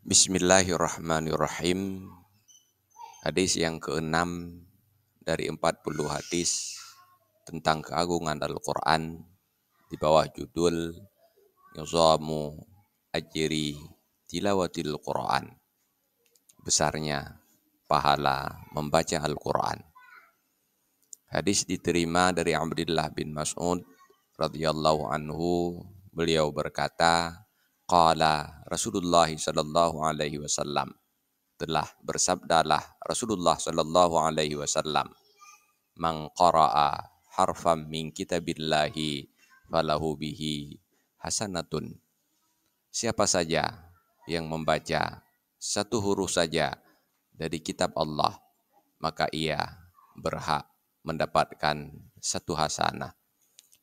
Bismillahirrahmanirrahim. Hadis yang ke-6 dari 40 hadis tentang keagungan Al-Quran di bawah judul Nizamu Ajri Tilawatil Quran. Besarnya pahala membaca Al-Quran. Hadis diterima dari Abdullah bin Mas'ud radhiyallahu anhu. Beliau berkata, qala Rasulullah sallallahu alaihi wasallam, telah bersabdalah Rasulullah sallallahu alaihi wasallam, man qara'a harfan min kitabillahi falahu bihi hasanatun. Siapa saja yang membaca satu huruf saja dari kitab Allah, maka ia berhak mendapatkan satu hasanah.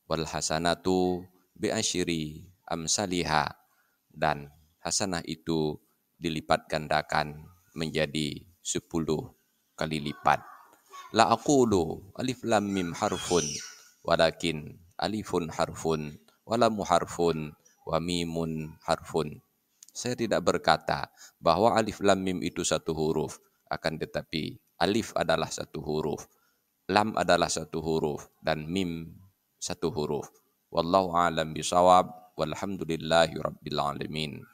Wal hasanatu bi asyri amsaliha, dan hasanah itu dilipat gandakan menjadi 10 kali lipat. La aqulu alif lam mim harfun walakin alifun harfun walamu harfun wa mimun harfun. Saya tidak berkata bahwa alif lam mim itu satu huruf, akan tetapi alif adalah satu huruf, lam adalah satu huruf, dan mim satu huruf. Wallahu a'lam bishawab. Walhamdulillahi rabbil alamin.